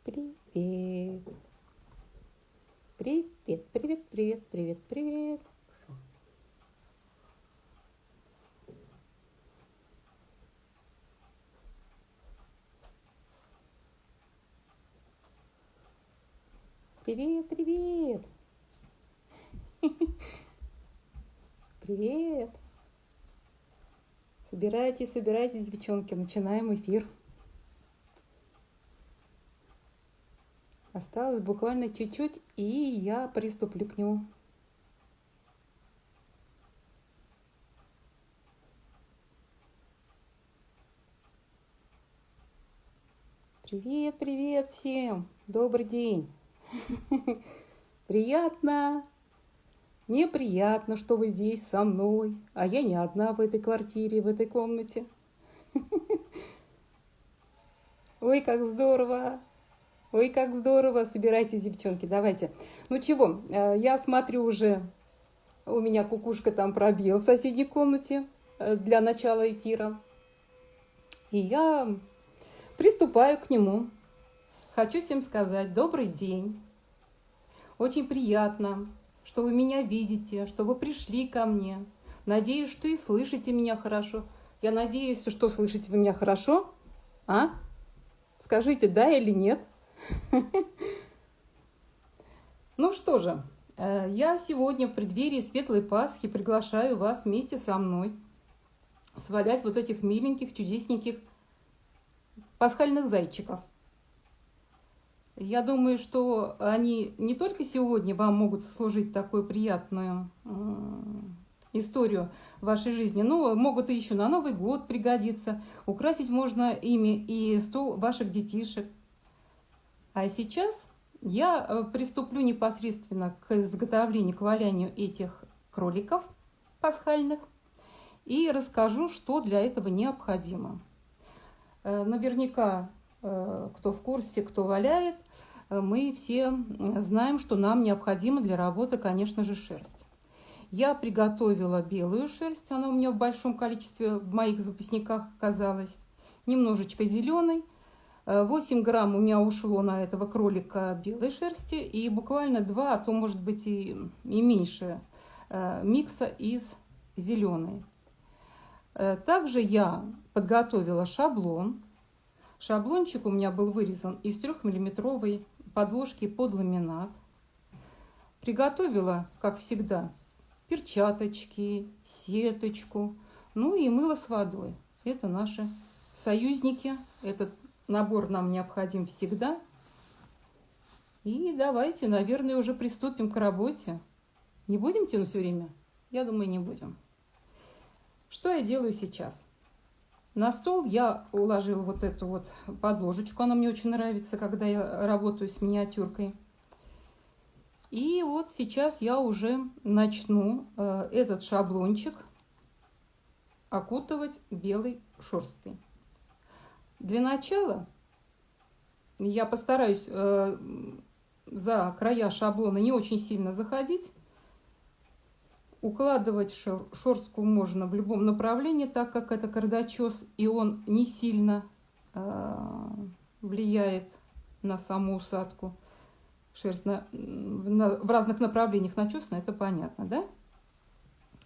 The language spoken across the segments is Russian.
Привет. Привет, привет, привет, привет, привет. Привет, привет. Привет. Собирайтесь, собирайтесь, девчонки, начинаем эфир. Осталось буквально чуть-чуть, и я приступлю к нему. Привет, привет всем. Добрый день. Приятно. Мне приятно, что вы здесь со мной, а я не одна в этой квартире, в этой комнате. Ой, как здорово. Ой, как здорово. Собирайтесь, девчонки, давайте. Ну чего, я смотрю уже, у меня кукушка там пробил в соседней комнате для начала эфира. И я приступаю к нему. Хочу всем сказать добрый день. Очень приятно, что вы меня видите, что вы пришли ко мне. Надеюсь, что и слышите меня хорошо. Я надеюсь, что слышите вы меня хорошо. А? Скажите, да или нет? Ну что же, я сегодня в преддверии Светлой Пасхи приглашаю вас вместе со мной свалять вот этих миленьких, чудесненьких пасхальных зайчиков. Я думаю, что они не только сегодня вам могут служить такую приятную историю в вашей жизни, но могут и еще на Новый год пригодиться. Украсить можно ими и стол ваших детишек. А сейчас я приступлю непосредственно к изготовлению, к валянию этих кроликов пасхальных и расскажу, что для этого необходимо. Наверняка, кто в курсе, кто валяет, мы все знаем, что нам необходимо для работы, конечно же, шерсть. Я приготовила белую шерсть, она у меня в большом количестве в моих запасниках оказалась, немножечко зеленой. 8 грамм у меня ушло на этого кролика белой шерсти и буквально 2, а то может быть и меньше микса из зеленой. Также я подготовила шаблон. Шаблончик у меня был вырезан из 3-миллиметровой подложки под ламинат. Приготовила, как всегда, перчаточки, сеточку, ну и мыло с водой. Это наши союзники. Этот набор нам необходим всегда. И давайте, наверное, уже приступим к работе. Не будем тянуть время? Я думаю, не будем. Что я делаю сейчас? На стол я уложила вот эту вот подложечку. Она мне очень нравится, когда я работаю с миниатюркой. И вот сейчас я уже начну этот шаблончик окутывать белой шерсткой. Для начала я постараюсь за края шаблона не очень сильно заходить. Укладывать шерстку можно в любом направлении, так как это кардачес, и он не сильно влияет на саму усадку. Шерсть в разных направлениях начесана, это понятно, да?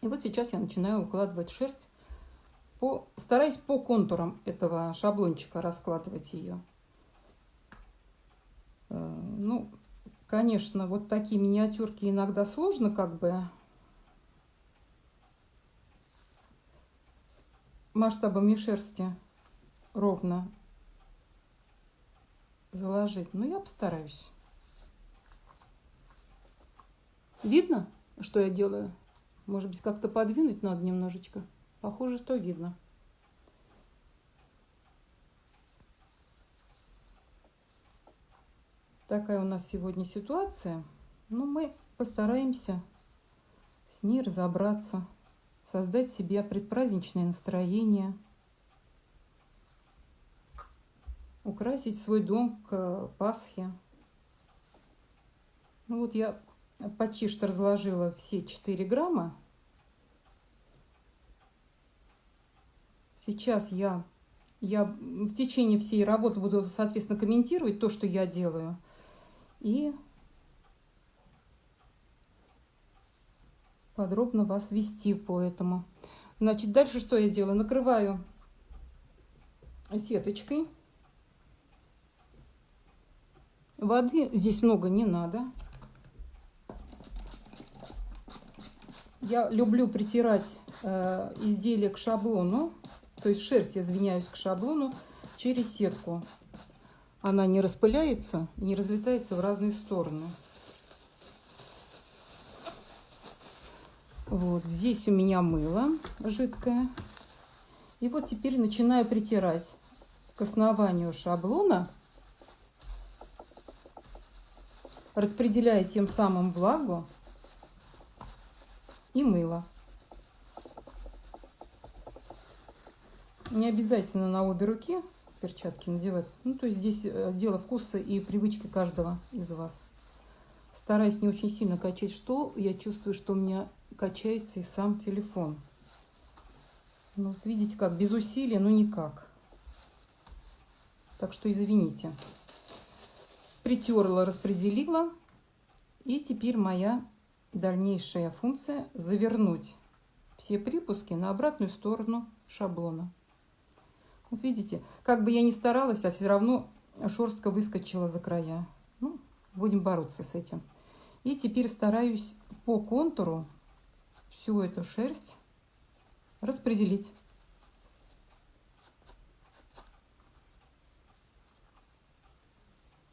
И вот сейчас я начинаю укладывать шерсть, стараюсь по контурам этого шаблончика раскладывать ее. Ну, конечно, вот такие миниатюрки иногда сложно как бы масштабами шерсти ровно заложить, но я постараюсь. Видно, что я делаю? Может быть, как-то подвинуть надо немножечко? Похоже, что видно. Такая у нас сегодня ситуация, но мы постараемся с ней разобраться, создать себе предпраздничное настроение, украсить свой дом к Пасхе. Ну вот я почти что разложила все 4 грамма. Сейчас я Я в течение всей работы буду, соответственно, комментировать то, что я делаю. И подробно вас вести по этому. Значит, дальше что я делаю? Накрываю сеточкой. Воды здесь много не надо. Я люблю притирать изделие к шаблону, то есть шерсть, я извиняюсь, к шаблону через сетку. Она не распыляется и не разлетается в разные стороны. Вот здесь у меня мыло жидкое. И вот теперь начинаю притирать к основанию шаблона, распределяя тем самым влагу и мыло. Не обязательно на обе руки перчатки надевать. Ну, то есть здесь дело вкуса и привычки каждого из вас. Стараюсь не очень сильно качать стол. Я чувствую, что у меня качается и сам телефон. Ну, вот видите, как без усилия, ну никак. Так что извините. Притерла, распределила. И теперь моя дальнейшая функция — завернуть все припуски на обратную сторону шаблона. Вот видите, как бы я ни старалась, а все равно шерстка выскочила за края. Ну, будем бороться с этим. И теперь стараюсь по контуру всю эту шерсть распределить.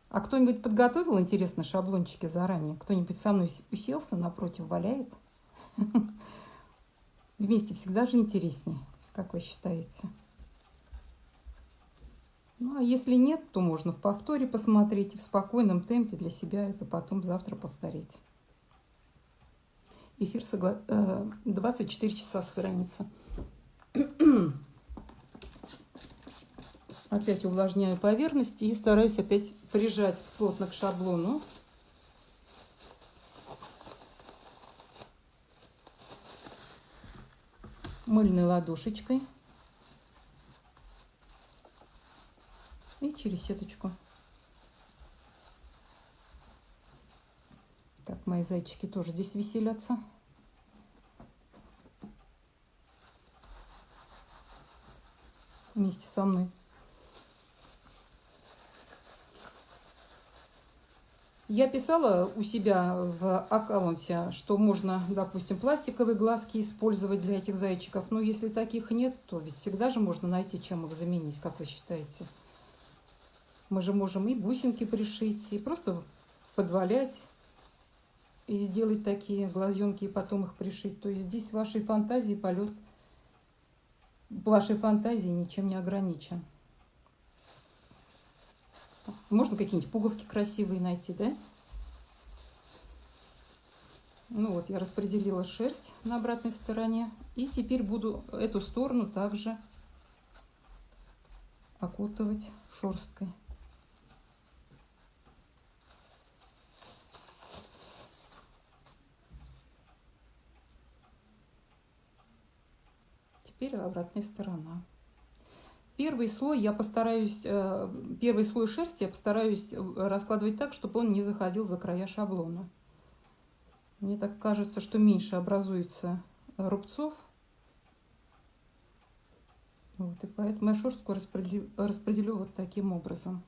А кто-нибудь подготовил, интересно, шаблончики заранее? Кто-нибудь со мной уселся, напротив валяет? Вместе всегда же интереснее, как вы считаете? Ну, а если нет, то можно в повторе посмотреть и в спокойном темпе для себя это потом завтра повторить. Эфир 24 часа сохранится. Опять увлажняю поверхности и стараюсь опять прижать плотно к шаблону. Мыльной ладошечкой. И через сеточку. Так, мои зайчики тоже здесь веселятся. Вместе со мной. Я писала у себя в аккаунте, что можно, допустим, пластиковые глазки использовать для этих зайчиков. Но если таких нет, то ведь всегда же можно найти, чем их заменить, как вы считаете? Мы же можем и бусинки пришить, и просто подвалять, и сделать такие глазенки, и потом их пришить. То есть здесь вашей фантазии полет, вашей фантазии ничем не ограничен. Можно какие-нибудь пуговки красивые найти, да? Ну вот, я распределила шерсть на обратной стороне. И теперь буду эту сторону также окутывать шерсткой. Теперь обратная сторона. Первый слой шерсти я постараюсь раскладывать так, чтобы он не заходил за края шаблона. Мне так кажется, что меньше образуется рубцов. Вот, и поэтому я шерстку распределю вот таким образом.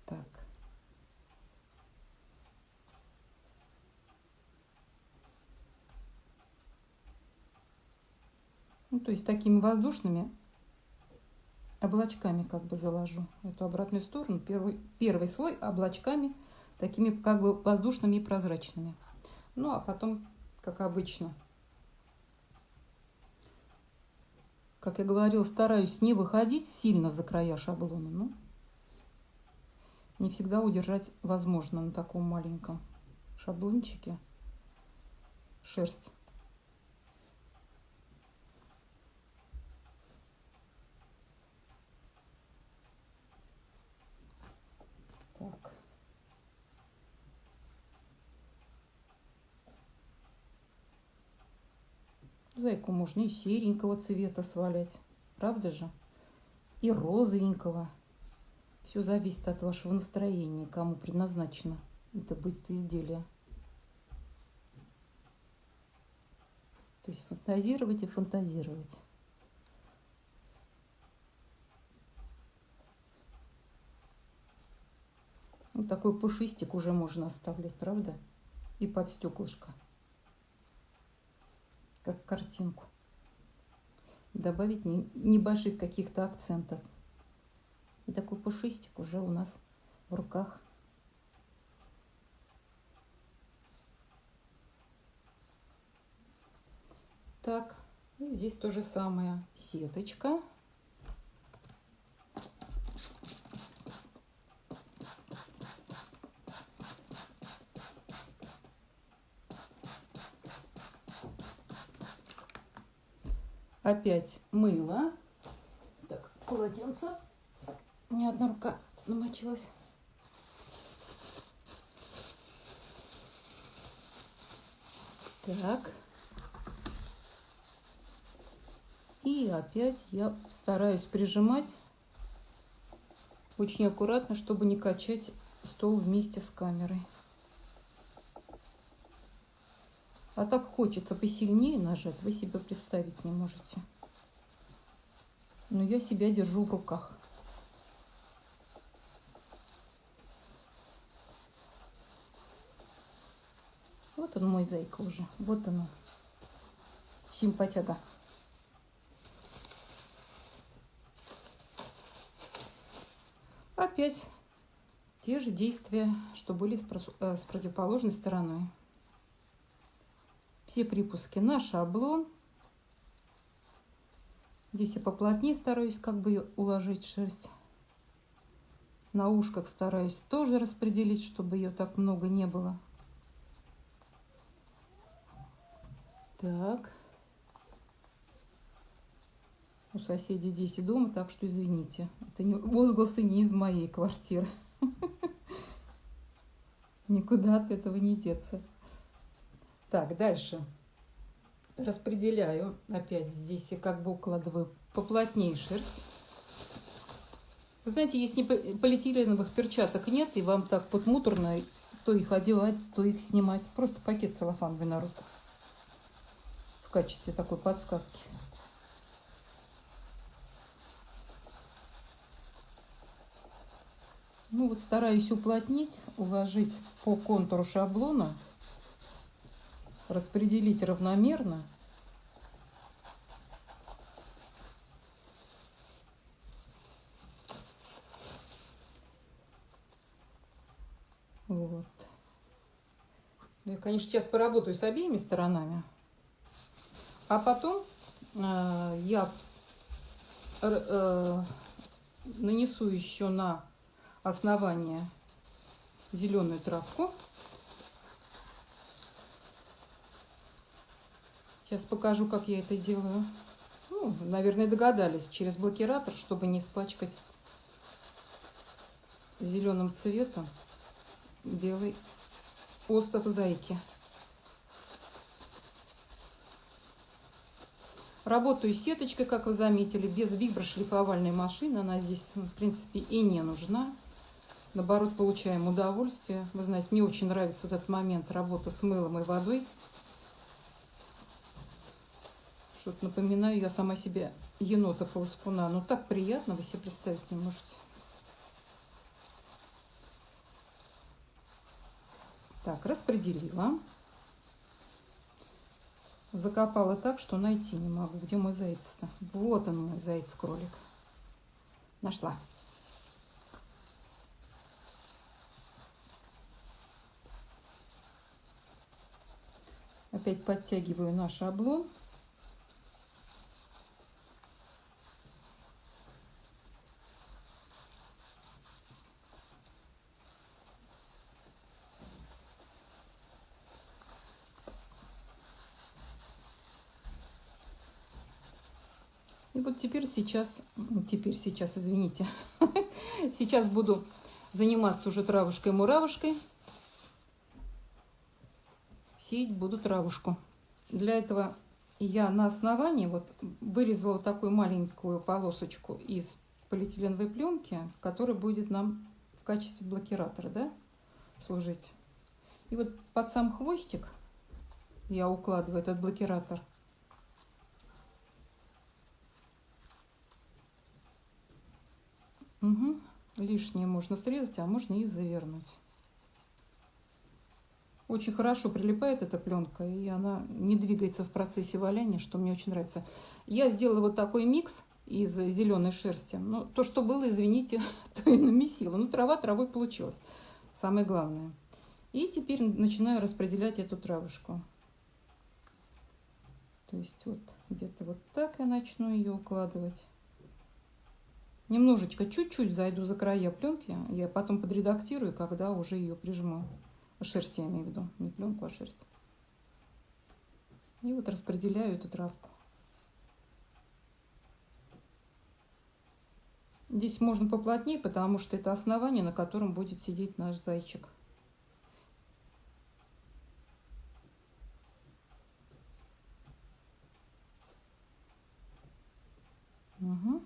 Так. Ну, то есть такими воздушными облачками как бы заложу эту обратную сторону. Первый слой облачками, такими как бы воздушными и прозрачными. Ну, а потом, как обычно, как я говорила, стараюсь не выходить сильно за края шаблона. Но не всегда удержать возможно на таком маленьком шаблончике шерсть. Так. Зайку можно и серенького цвета свалять, правда же? И розовенького. Все зависит от вашего настроения, кому предназначено это будет изделие. То есть фантазировать и фантазировать. Вот такой пушистик уже можно оставлять, правда? И под стеклышко. Как картинку. Добавить небольших каких-то акцентов. И такой пушистик уже у нас в руках. Так, и здесь то же самое. Сеточка. Опять мыло. Так, полотенце. У меня одна рука намочилась. Так. И опять я стараюсь прижимать очень аккуратно, чтобы не качать стол вместе с камерой. А так хочется посильнее нажать, вы себе представить не можете. Но я себя держу в руках. Вот он мой зайка уже. Вот он. Симпатяга. Опять те же действия, что были с противоположной стороной. Все припуски на шаблон. Здесь я поплотнее стараюсь как бы уложить шерсть. На ушках стараюсь тоже распределить, чтобы ее так много не было. Так. У соседей здесь и дома, так что извините. Это возгласы не из моей квартиры. Никуда от этого не деться. Так, дальше. Распределяю. Опять здесь я как бы укладываю поплотнее шерсть. Вы знаете, если полиэтиленовых перчаток нет, и вам так вот муторно то их одевать, то их снимать, просто пакет целлофановый на руку. В качестве такой подсказки. Ну вот стараюсь уплотнить, уложить по контуру шаблона, распределить равномерно. Вот. Я, конечно, сейчас поработаю с обеими сторонами, а потом я нанесу еще на основание зеленую травку. Сейчас покажу, как я это делаю. Ну, наверное, догадались, через блокиратор, чтобы не испачкать зеленым цветом белый остов зайки. Работаю сеточкой, как вы заметили, без виброшлифовальной машины. Она здесь, в принципе, и не нужна. Наоборот, получаем удовольствие. Вы знаете, мне очень нравится вот этот момент работы с мылом и водой. Что-то напоминаю я сама себе енота-полоскуна. Но так приятно, вы себе представить не можете. Так, распределила. Закопала так, что найти не могу. Где мой заяц-то? Вот он, мой заяц-кролик. Нашла. Опять подтягиваю на шаблон. И вот сейчас, извините, сейчас буду заниматься уже травушкой-муравушкой. Сеять буду травушку. Для этого я на основании вот вырезала такую маленькую полосочку из полиэтиленовой пленки, которая будет нам в качестве блокиратора, да, служить. И вот под сам хвостик я укладываю этот блокиратор. Угу. Лишнее можно срезать, а можно и завернуть. Очень хорошо прилипает эта пленка, и она не двигается в процессе валяния, что мне очень нравится. Я сделала вот такой микс из зеленой шерсти. Ну, то, что было, извините, то и намесила. Ну, трава травой получилась. Самое главное. И теперь начинаю распределять эту травушку. То есть вот где-то вот так я начну ее укладывать. Немножечко, чуть-чуть зайду за края пленки. Я потом подредактирую, когда уже ее прижму. Шерсть я имею в виду. Не пленку, а шерсть. И вот распределяю эту травку. Здесь можно поплотнее, потому что это основание, на котором будет сидеть наш зайчик. Угу.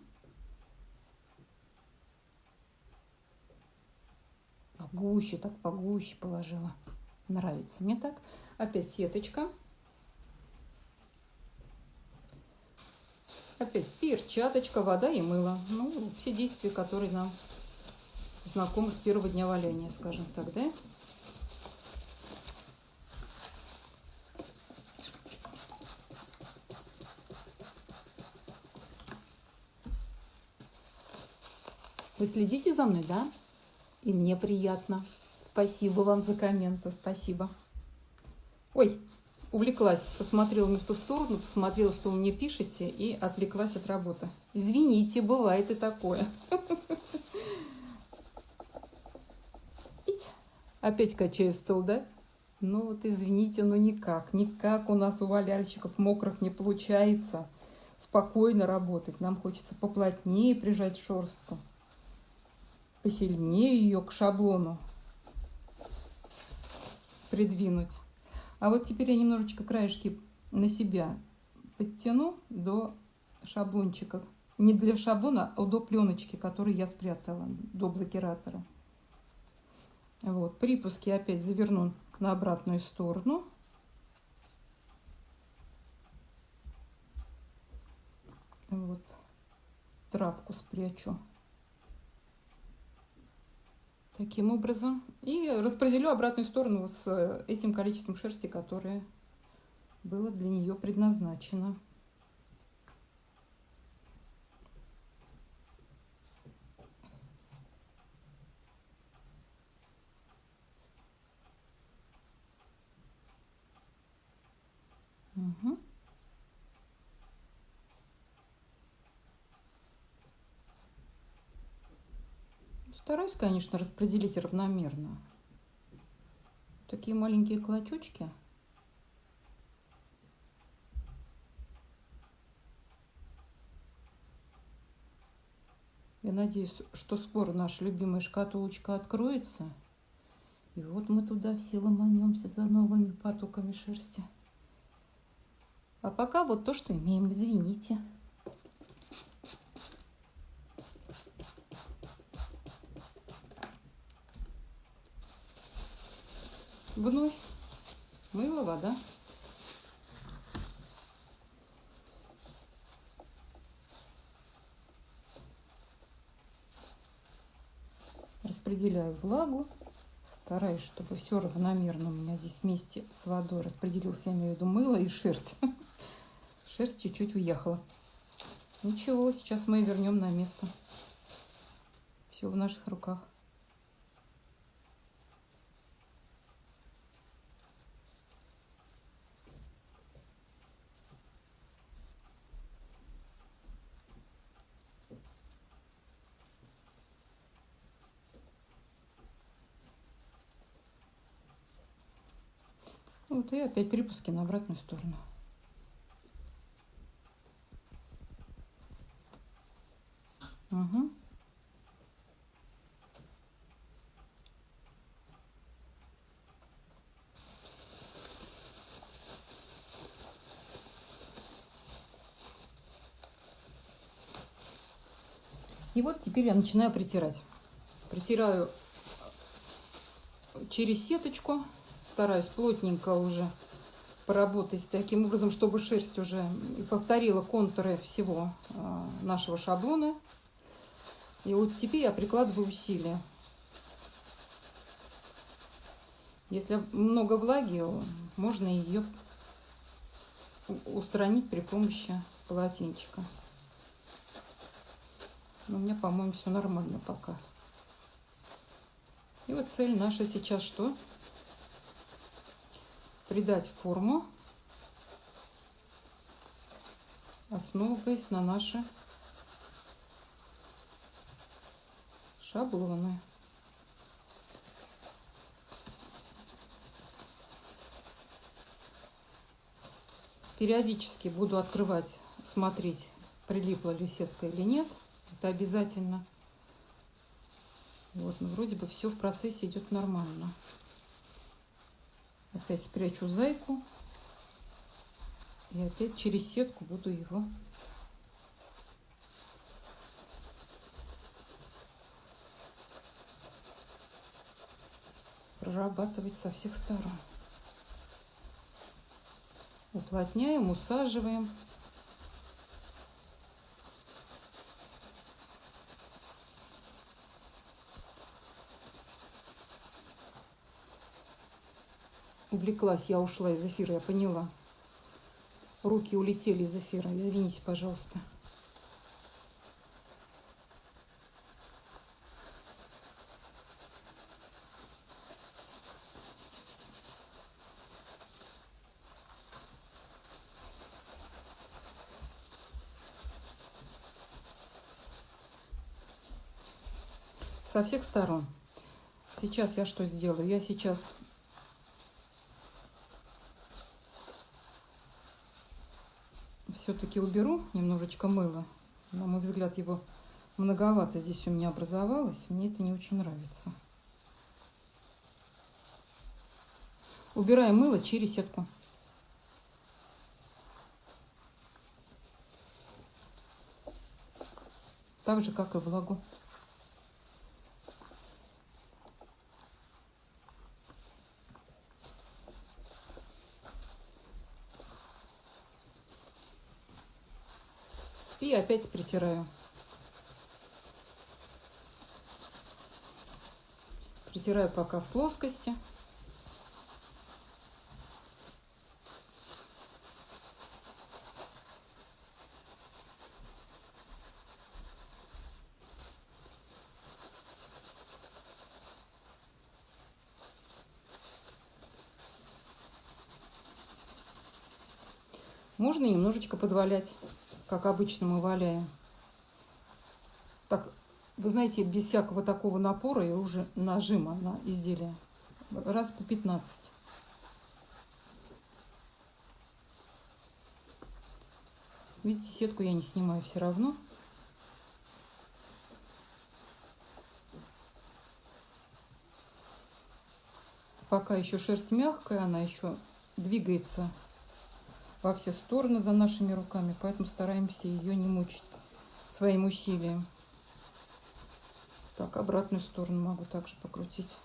Погуще, так погуще положила. Нравится мне так. Опять сеточка. Опять перчаточка, вода и мыло. Ну, все действия, которые нам знакомы с первого дня валяния, скажем так, да? Вы следите за мной, да? И мне приятно. Спасибо вам за комменты, спасибо. Ой, увлеклась, посмотрела не в ту сторону, посмотрела, что вы мне пишете, и отвлеклась от работы. Извините, бывает и такое. Опять качаю стол, да? Ну вот извините, но никак у нас у валяльщиков мокрых не получается спокойно работать. Нам хочется поплотнее прижать шерстку, посильнее ее к шаблону придвинуть. А вот теперь я немножечко краешки на себя подтяну до шаблончиков. Не для шаблона, а до пленочки, которую я спрятала, до блокиратора. Вот, припуски опять заверну на обратную сторону. Вот, травку спрячу таким образом. И распределю обратную сторону с этим количеством шерсти, которое было для нее предназначено. Угу. Стараюсь, конечно, распределить равномерно. Такие маленькие клочочки. Я надеюсь, что скоро наша любимая шкатулочка откроется. И вот мы туда все ломанемся за новыми потоками шерсти. А пока вот то, что имеем, извините. Вновь мыло, вода. Распределяю влагу. Стараюсь, чтобы все равномерно у меня здесь вместе с водой распределился, я имею в виду мыло и шерсть. Шерсть чуть-чуть уехала. Ничего, сейчас мы вернем на место. Все в наших руках. Вот и опять припуски на обратную сторону. Угу. И вот теперь я начинаю притирать. Притираю через сеточку. Стараюсь плотненько уже поработать таким образом, чтобы шерсть уже повторила контуры всего нашего шаблона. И вот теперь я прикладываю усилия. Если много влаги, можно ее устранить при помощи полотенчика. Но у меня, по-моему, все нормально пока. И вот цель наша сейчас что? Придать форму, основываясь на наши шаблоны. Периодически буду открывать, смотреть, прилипла ли сетка или нет. Это обязательно. Вот, ну, вроде бы все в процессе идет нормально. Опять спрячу зайку. И опять через сетку буду его прорабатывать со всех сторон. Уплотняем, усаживаем. Увлеклась, я ушла из эфира, я поняла. Руки улетели из эфира, извините, пожалуйста. Со всех сторон. Сейчас я что сделаю? Я сейчас все-таки уберу немножечко мыла. На мой взгляд, его многовато здесь у меня образовалось. Мне это не очень нравится. Убираем мыло через сетку. Так же, как и влагу. И опять притираю. Притираю пока в плоскости. Можно немножечко подвалять, как обычно мы валяем. Так, вы знаете, без всякого такого напора и уже нажима на изделие. Раз по 15. Видите, сетку я не снимаю все равно. Пока еще шерсть мягкая, она еще двигается во все стороны за нашими руками, поэтому стараемся ее не мучить своим усилием. Так, обратную сторону могу также покрутить.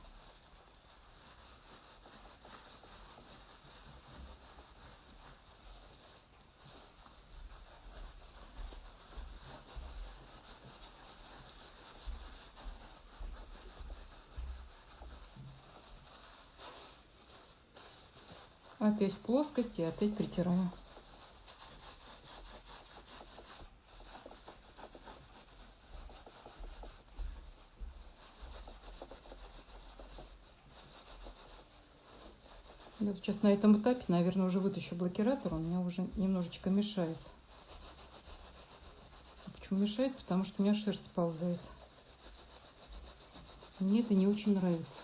Опять в плоскости, опять притираю. Я вот сейчас на этом этапе, наверное, уже вытащу блокиратор, он меня уже немножечко мешает. Почему мешает? Потому что у меня шерсть сползает. Мне это не очень нравится.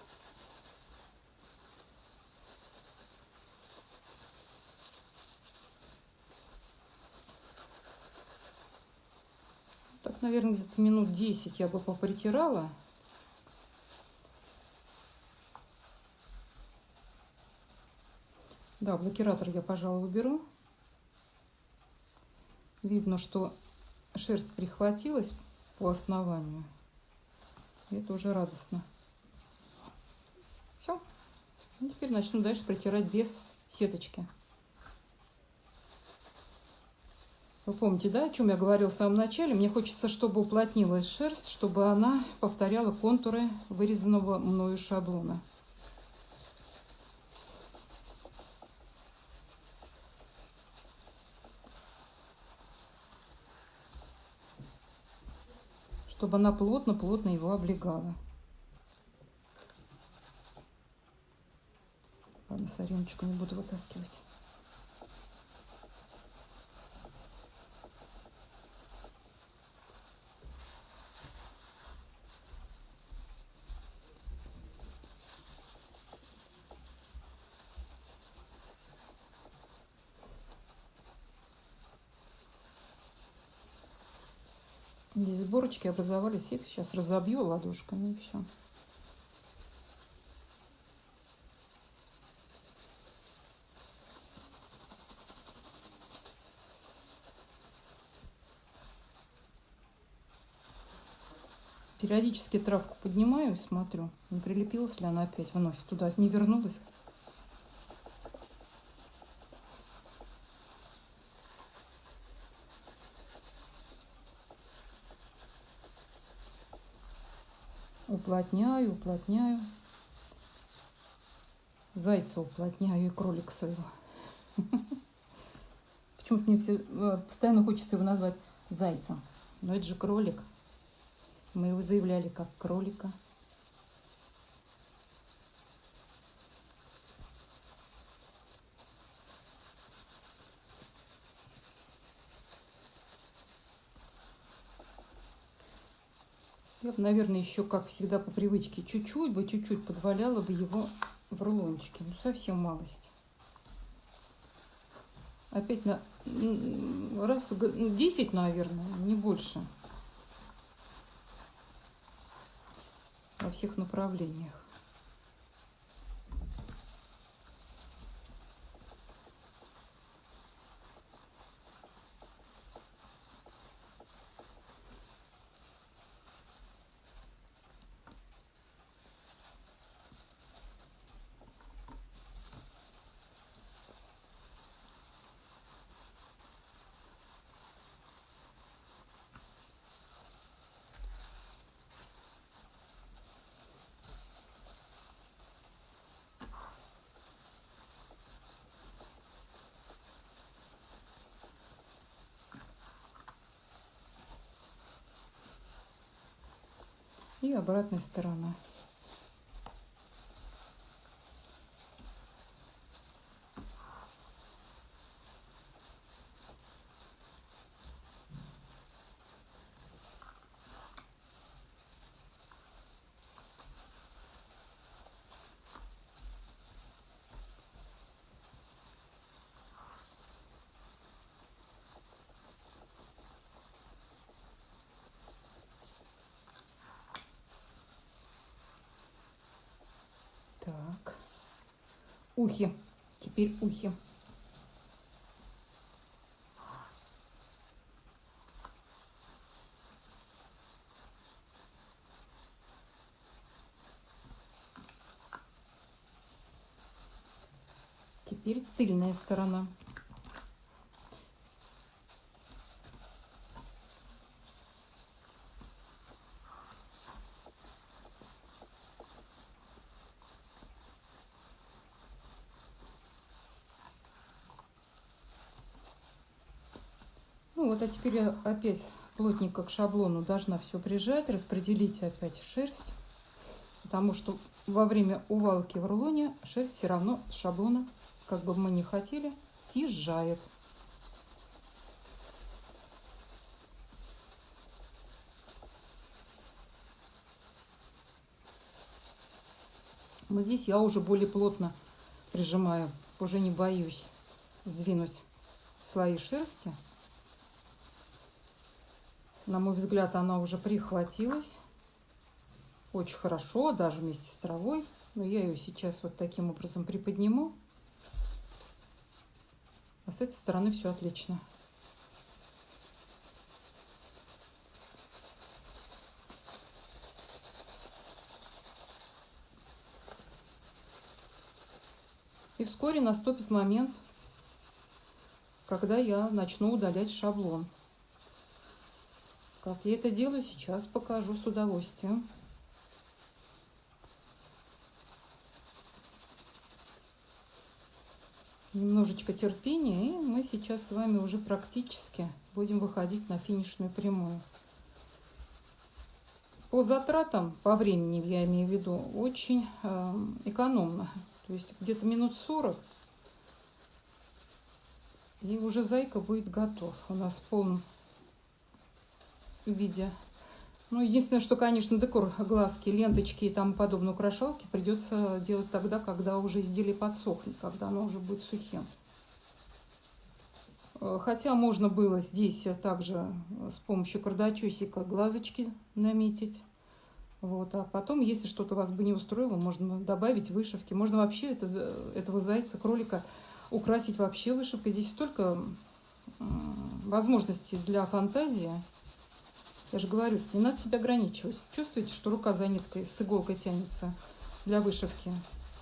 Так, наверное, где-то минут 10 я бы попритирала. Да, блокиратор я, пожалуй, уберу. Видно, что шерсть прихватилась по основанию. Это уже радостно. Все. Теперь начну дальше протирать без сеточки. Вы помните, да, о чем я говорила в самом начале? Мне хочется, чтобы уплотнилась шерсть, чтобы она повторяла контуры вырезанного мною шаблона. Чтобы она плотно-плотно его облегала. Ладно, сориночку не буду вытаскивать. Здесь сборочки образовались, их сейчас разобью ладошками и все. Периодически травку поднимаю и смотрю, не прилепилась ли она опять вновь туда, не вернулась. Уплотняю, уплотняю. Зайца уплотняю и кролика своего. Почему-то мне все постоянно хочется его назвать зайцем. Но это же кролик. Мы его заявляли как кролика. Я бы, наверное, еще, как всегда, по привычке, чуть-чуть подваляла бы его в рулончике. Ну, совсем малость. Опять на раз 10, наверное, не больше. Во всех направлениях. И обратная сторона. Так. Ухи. Теперь ухи. Теперь тыльная сторона. Ну вот, а теперь я опять плотненько к шаблону должна все прижать, распределить опять шерсть, потому что во время увалки в рулоне шерсть все равно с шаблона, как бы мы ни хотели, съезжает. Вот здесь я уже более плотно прижимаю, уже не боюсь сдвинуть слои шерсти. На мой взгляд, она уже прихватилась очень хорошо, даже вместе с травой. Но я ее сейчас вот таким образом приподниму. А с этой стороны все отлично. И вскоре наступит момент, когда я начну удалять шаблон. Как я это делаю, сейчас покажу с удовольствием. Немножечко терпения, и мы сейчас с вами уже практически будем выходить на финишную прямую. По затратам, по времени, я имею в виду, очень экономно. То есть где-то минут 40, и уже зайка будет готов. У нас в полном виде. Ну, единственное, что, конечно, декор, глазки, ленточки и тому подобные украшалки придется делать тогда, когда уже изделие подсохнет, когда оно уже будет сухим. Хотя можно было здесь также с помощью кардачосика глазочки наметить. Вот. А потом, если что-то вас бы не устроило, можно добавить вышивки. Можно вообще этого зайца, кролика украсить вообще вышивкой. Здесь столько возможностей для фантазии. Я же говорю, не надо себя ограничивать. Чувствуете, что рука за ниткой с иголкой тянется для вышивки?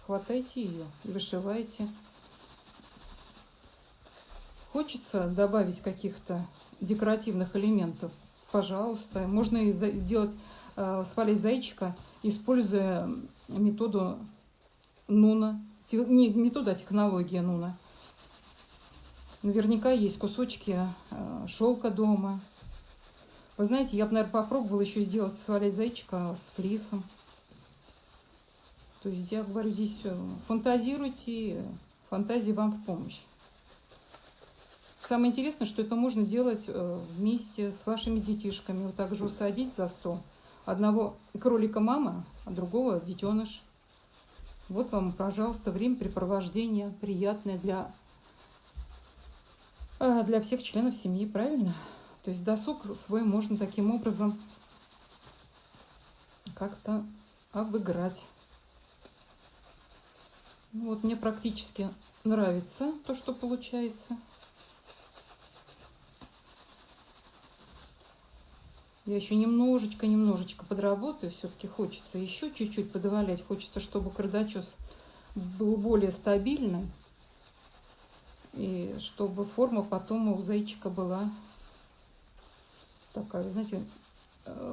Хватайте ее и вышивайте. Хочется добавить каких-то декоративных элементов? Пожалуйста. Можно и сделать, свалить зайчика, используя методу Нуна. Не метода, а технология Нуна. Наверняка есть кусочки шелка дома. Вы знаете, я бы, наверное, попробовала еще сделать, свалять зайчика с флисом. То есть, я говорю, здесь фантазируйте, фантазия вам в помощь. Самое интересное, что это можно делать вместе с вашими детишками. Вот так же усадить за стол. Одного кролика мама, а другого детеныш. Вот вам, пожалуйста, времяпрепровождение приятное для всех членов семьи, правильно? То есть досуг свой можно таким образом как-то обыграть. Ну, вот мне практически нравится то, что получается. Я еще немножечко подработаю. Все-таки хочется еще чуть-чуть подвалять. Хочется, чтобы кардачос был более стабильный. И чтобы форма потом у зайчика была такая, знаете,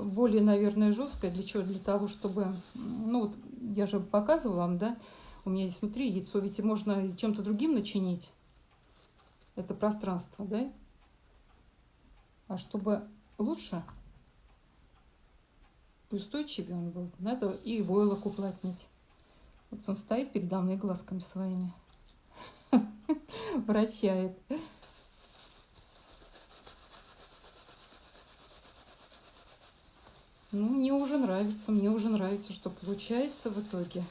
более, наверное, жесткая. Для чего? Для того, чтобы... Ну, вот я же показывала вам, да? У меня здесь внутри яйцо. Ведь можно чем-то другим начинить это пространство, да? А чтобы лучше и устойчивее он был, надо и войлок уплотнить. Вот он стоит передо мной глазками своими. Вращает. Ну, мне уже нравится, что получается в итоге.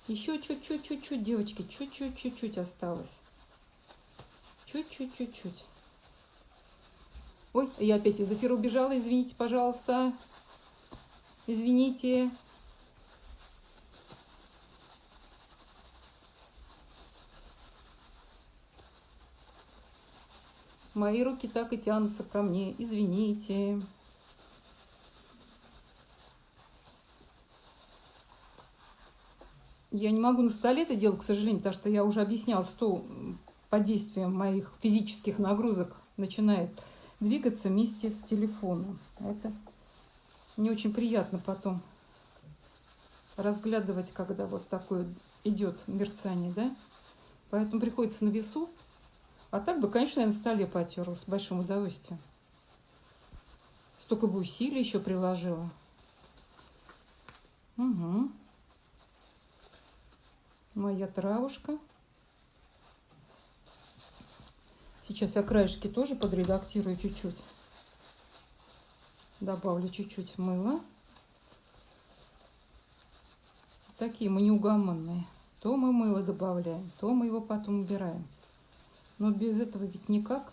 Еще чуть-чуть, девочки, чуть-чуть осталось. Чуть-чуть. Ой, я опять из эфира убежала, извините, пожалуйста. Извините. Мои руки так и тянутся ко мне, извините. Я не могу на столе это делать, к сожалению, потому что я уже объясняла, стол под действием моих физических нагрузок начинает двигаться вместе с телефоном. Это не очень приятно потом разглядывать, когда вот такое идет мерцание, да? Поэтому приходится на весу. А так бы, конечно, я на столе потерла с большим удовольствием. Столько бы усилий еще приложила. Угу. Моя травушка. Сейчас я краешки тоже подредактирую чуть-чуть. Добавлю чуть-чуть мыла. Такие мы неугомонные. То мы мыло добавляем, то мы его потом убираем. Но без этого ведь никак.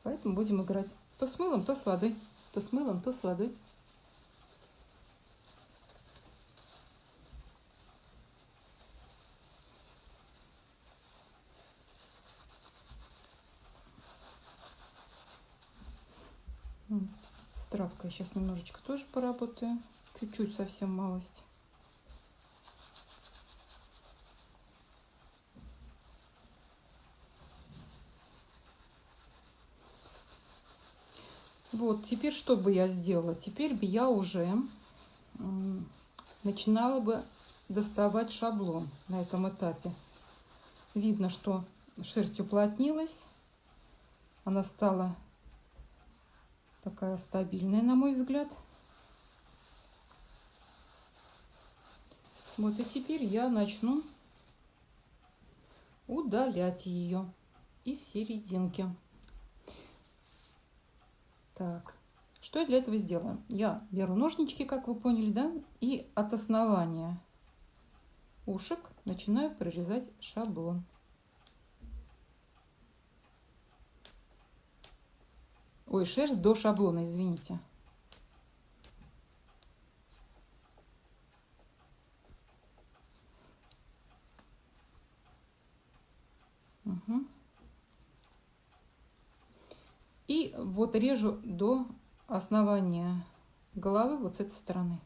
Поэтому будем играть то с мылом, то с водой. То с мылом, то с водой. С травкой сейчас немножечко тоже поработаю. Чуть-чуть, совсем малость. Вот, теперь что бы я сделала? Теперь бы я уже начинала бы доставать шаблон на этом этапе. Видно, что шерсть уплотнилась. Она стала такая стабильная, на мой взгляд. Вот, и теперь я начну удалять ее из серединки. Так, что я для этого сделаю? Я беру ножнички, как вы поняли, да, и от основания ушек начинаю прорезать шаблон. Ой, шерсть до шаблона, извините. Угу. И вот режу до основания головы вот с этой стороны.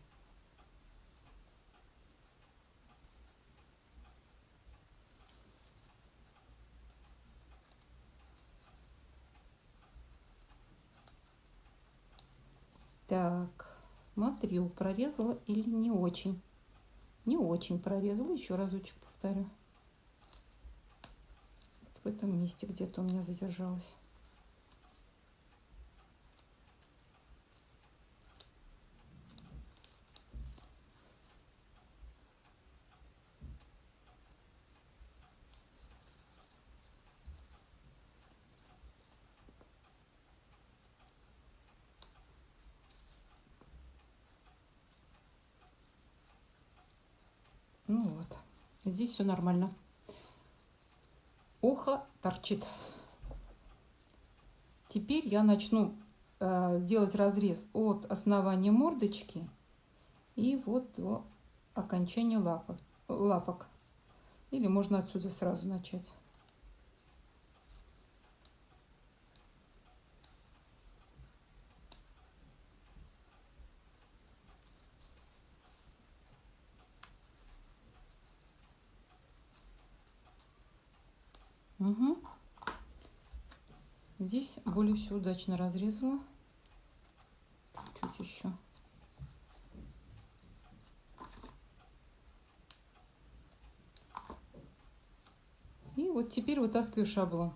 Так, смотрю, прорезала или не очень. Не очень прорезала, еще разочек повторю. Вот в этом месте где-то у меня задержалась. Ну вот, здесь все нормально. Ухо торчит. Теперь я начну делать разрез от основания мордочки и вот до окончания лапок. Или можно отсюда сразу начать. Угу. Здесь более всего удачно разрезала. Чуть еще. И вот теперь вытаскиваю шаблон.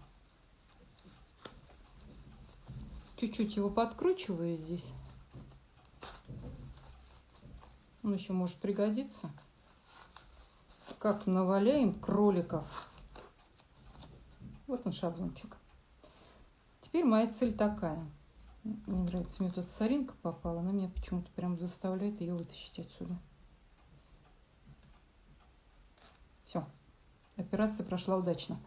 Чуть-чуть его подкручиваю здесь. Он еще может пригодиться. Как наваляем кроликов. Вот он, шаблончик. Теперь моя цель такая. Мне нравится, мне тут соринка попала. Она меня почему-то прям заставляет ее вытащить отсюда. Все. Операция прошла удачно.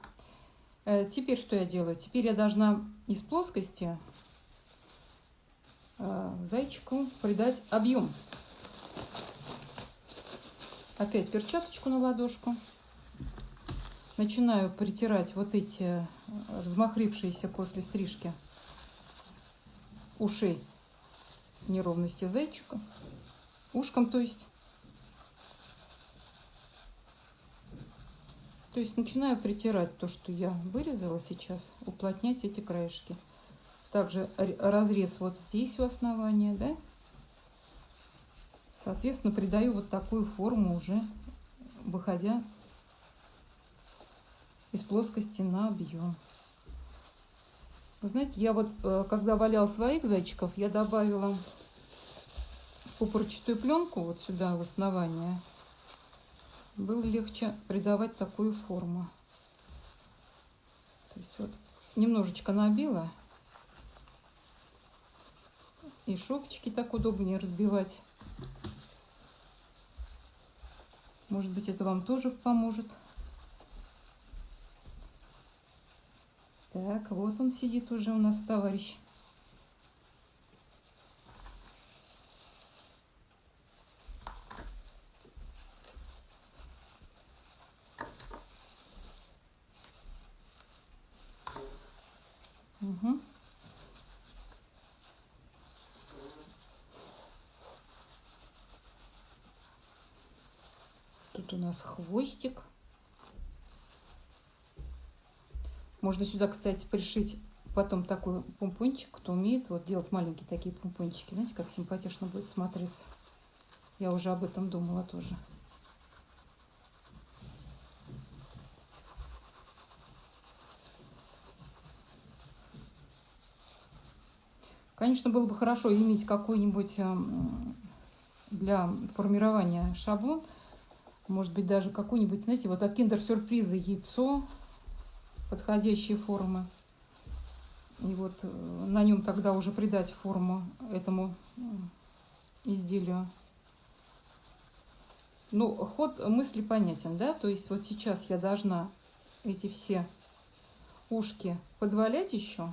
Теперь что я делаю? Теперь я должна из плоскости зайчику придать объем. Опять перчаточку на ладошку. Начинаю притирать вот эти размахрившиеся после стрижки ушей неровности зайчика. Ушком, то есть. То есть начинаю притирать то, что я вырезала сейчас, уплотнять эти краешки. Также разрез вот здесь у основания, да. Соответственно, придаю вот такую форму уже, выходя из плоскости на объем. Вы знаете, я вот, когда валяла своих зайчиков, я добавила пупырчатую пленку вот сюда в основание. Было легче придавать такую форму. То есть вот немножечко набила. И шовчики так удобнее разбивать. Может быть, это вам тоже поможет. Так, вот он сидит уже у нас, товарищ. Угу. Тут у нас хвостик. Можно сюда, кстати, пришить потом такой помпончик, кто умеет вот делать маленькие такие помпончики. Знаете, как симпатично будет смотреться. Я уже об этом думала тоже. Конечно, было бы хорошо иметь какой-нибудь для формирования шаблон. Может быть, даже какой-нибудь, знаете, вот от киндер-сюрприза яйцо подходящей формы. И вот на нем тогда уже придать форму этому изделию. Ну, ход мысли понятен, да? То есть вот сейчас я должна эти все ушки подвалять еще.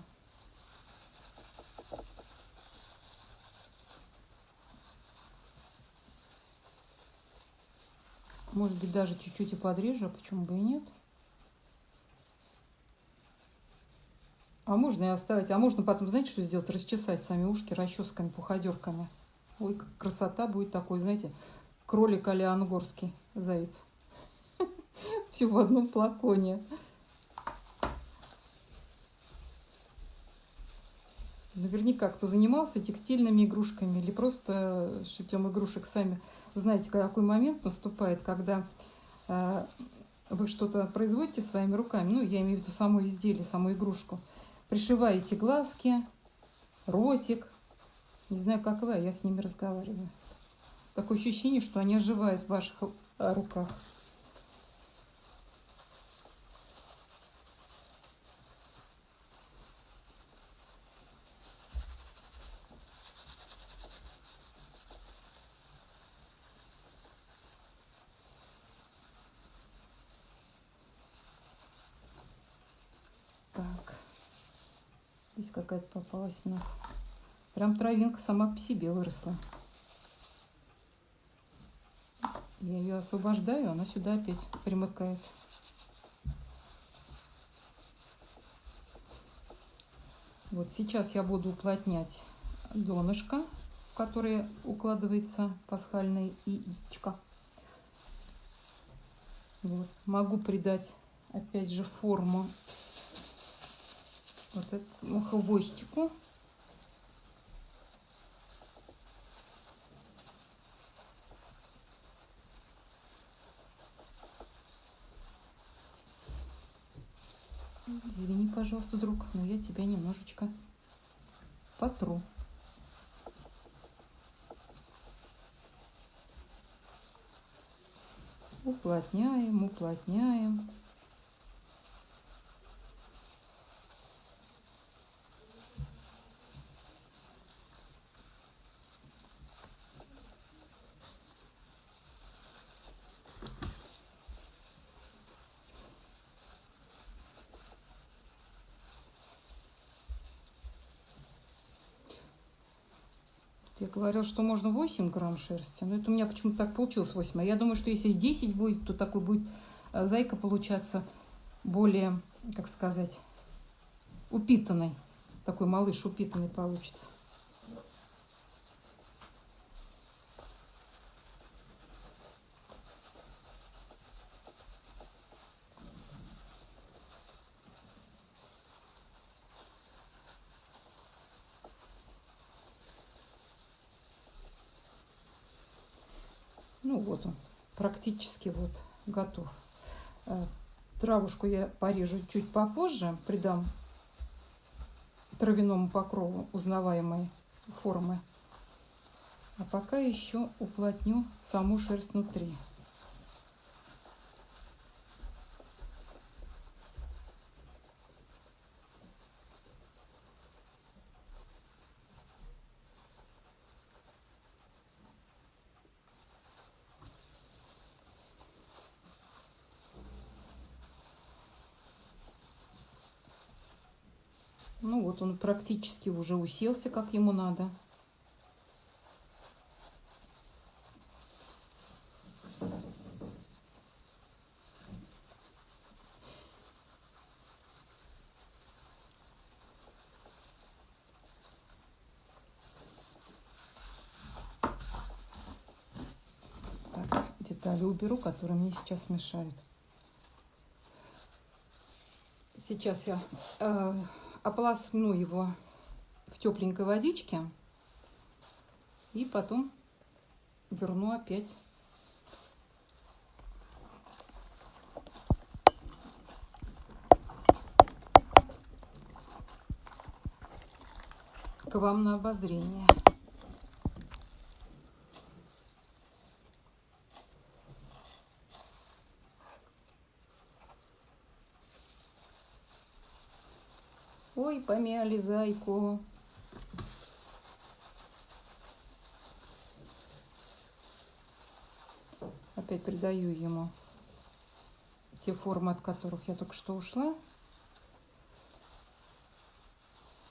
Может быть, даже чуть-чуть и подрежу, а почему бы и нет. А можно и оставить. А можно потом, знаете, что сделать? Расчесать сами ушки расческами, пуходерками. Ой, как красота будет такой, знаете, кролик а-ля ангорский заяц. Все в одном флаконе. Наверняка, кто занимался текстильными игрушками или просто шитьем игрушек, сами знаете, какой момент наступает, когда вы что-то производите своими руками, ну, я имею в виду само изделие, саму игрушку, пришиваете глазки, ротик, не знаю, как вы, а я с ними разговариваю. Такое ощущение, что они оживают в ваших руках. Так, здесь какая-то попалась у нас. Прям травинка сама по себе выросла. Я ее освобождаю, она сюда опять примыкает. Вот сейчас я буду уплотнять донышко, в которое укладывается пасхальное яичко. Вот. Могу придать опять же форму вот этому хвостику. Извини, пожалуйста, друг, но я тебя немножечко потру. Уплотняем, уплотняем. Я говорил, что можно 8 грамм шерсти, но это у меня почему-то так получилось 8. А я думаю, что если 10 будет, то такой будет зайка получаться более, как сказать, упитанный. Такой малыш упитанный получится. Ну вот он, практически вот готов. Травушку я порежу чуть попозже, придам травяному покрову узнаваемой формы. А пока еще уплотню саму шерсть внутри. Ну вот он практически уже уселся, как ему надо. Так, детали уберу, которые мне сейчас мешают. Сейчас я ополосну его в тепленькой водичке и потом верну опять. К вам на обозрение. Ой, помяли зайку. Опять придаю ему те формы, от которых я только что ушла.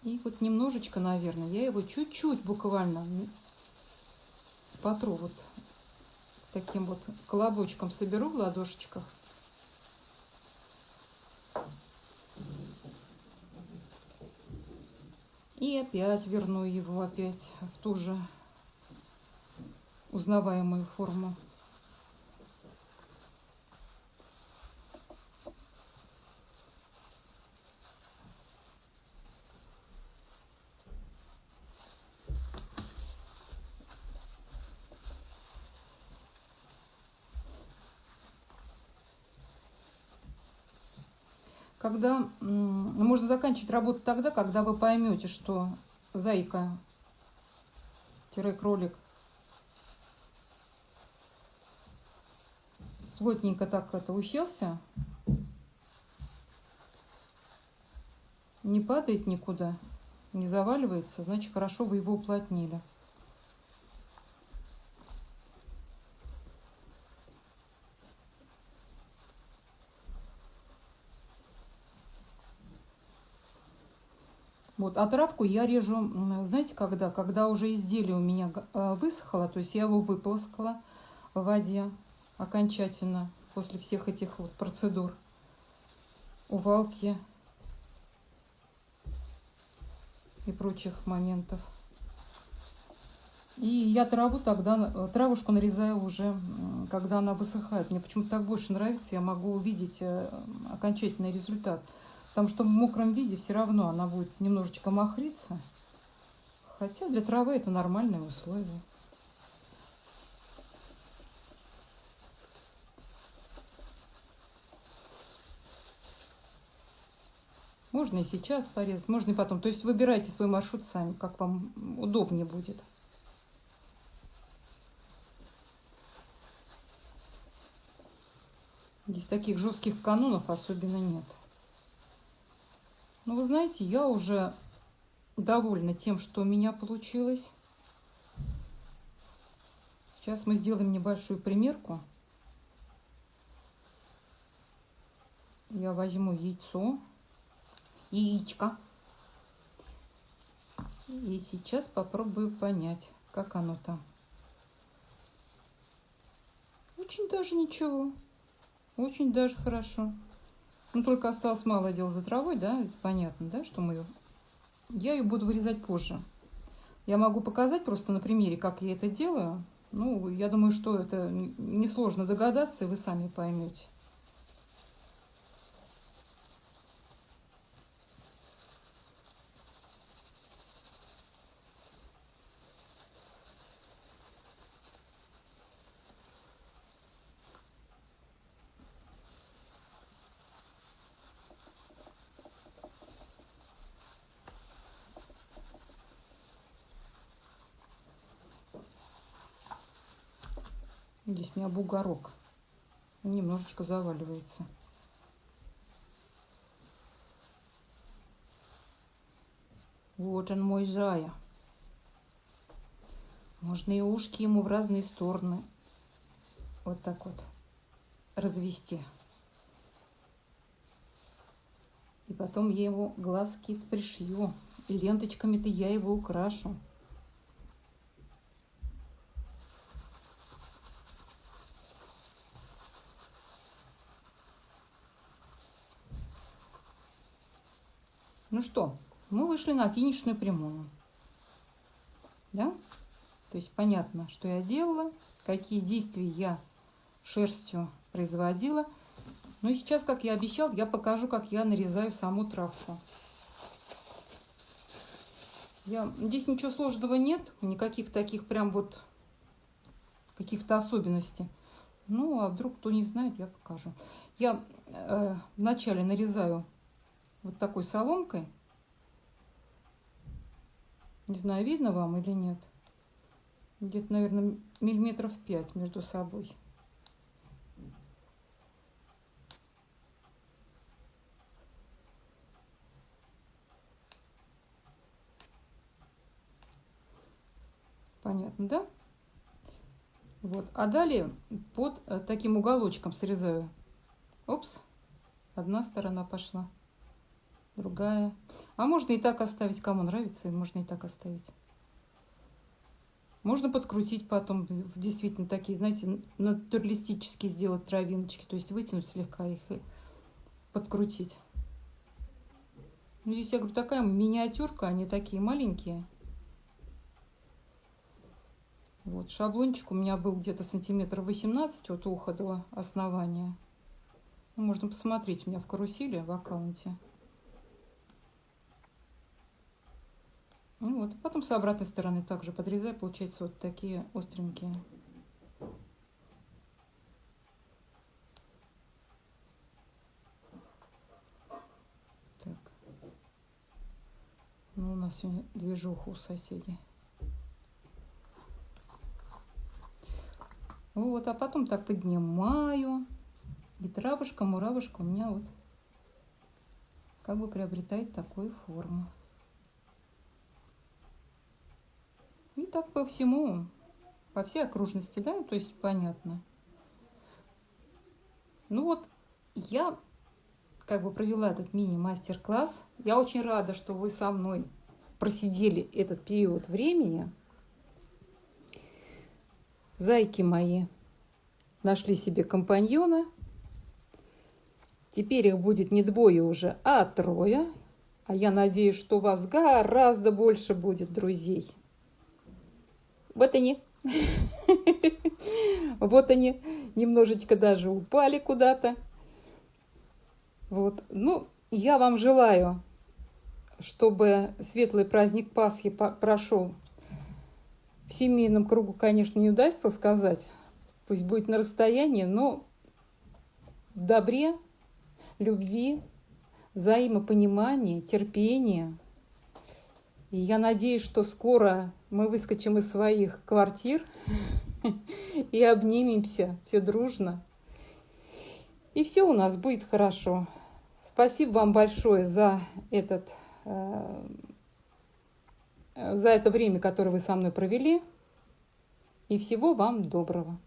И вот немножечко, наверное, я его чуть-чуть буквально потру, вот таким вот колобочком соберу в ладошечках. И опять верну его опять в ту же узнаваемую форму. Когда можно заканчивать работу тогда, когда вы поймете, что зайка-кролик плотненько так уселся, не падает никуда, не заваливается, значит, хорошо вы его уплотнили. Вот, а травку я режу, знаете, когда уже изделие у меня высохло, то есть я его выполоскала в воде окончательно после всех этих вот процедур, увалки и прочих моментов. И я травушку нарезаю уже, когда она высыхает. Мне почему-то так больше нравится, я могу увидеть окончательный результат. Потому что в мокром виде все равно она будет немножечко махриться. Хотя для травы это нормальные условия. Можно и сейчас порезать, можно и потом. То есть выбирайте свой маршрут сами, как вам удобнее будет. Здесь таких жестких канонов особенно нет. Ну, вы знаете, я уже довольна тем, что у меня получилось. Сейчас мы сделаем небольшую примерку. Я возьму яичко. И сейчас попробую понять, как оно там. Очень даже ничего. Очень даже хорошо. Ну, только осталось мало дела за травой, да, это понятно, да, что я ее буду вырезать позже. Я могу показать просто на примере, как я это делаю. Ну, я думаю, что это несложно догадаться, и вы сами поймете. Здесь у меня бугорок. Немножечко заваливается. Вот он, мой зая. Можно и ушки ему в разные стороны вот так вот развести. И потом я его глазки пришью. И ленточками-то я его украшу. Ну что, мы вышли на финишную прямую. Да? То есть понятно, что я делала, какие действия я шерстью производила. Ну и сейчас, как я обещала, я покажу, как я нарезаю саму травку. Здесь ничего сложного нет, никаких таких прям вот каких-то особенностей. Ну, а вдруг кто не знает, я покажу. Я вначале нарезаю вот такой соломкой. Не знаю, видно вам или нет. Где-то, наверное, миллиметров 5 между собой. Понятно, да? Вот. А далее под таким уголочком срезаю. Опс, одна сторона пошла, другая. А можно и так оставить, кому нравится, можно и так оставить. Можно подкрутить потом, действительно такие, знаете, натуралистические сделать травиночки, то есть вытянуть слегка их и подкрутить. Ну, здесь, я говорю, такая миниатюрка, они такие маленькие. Вот, шаблончик у меня был где-то сантиметров 18 от уха до основания. Ну, можно посмотреть у меня в карусели, в аккаунте. Ну вот, потом с обратной стороны также подрезаю, получается вот такие остренькие. Так. Ну, у нас сегодня движуха у соседей. Вот, а потом так поднимаю. И травушка, муравушка у меня вот как бы приобретает такую форму. И так по всему, по всей окружности, да, то есть понятно. Ну вот, я как бы провела этот мини-мастер-класс. Я очень рада, что вы со мной просидели этот период времени. Зайки мои нашли себе компаньона. Теперь их будет не двое уже, а трое. А я надеюсь, что у вас гораздо больше будет друзей. Вот они. Вот они. Немножечко даже упали куда-то. Вот. Ну, я вам желаю, чтобы светлый праздник Пасхи прошел в семейном кругу, конечно, не удастся сказать. Пусть будет на расстоянии, но в добре, любви, взаимопонимании, терпении. И я надеюсь, что скоро мы выскочим из своих квартир и обнимемся все дружно. И все у нас будет хорошо. Спасибо вам большое за это время, которое вы со мной провели. И всего вам доброго.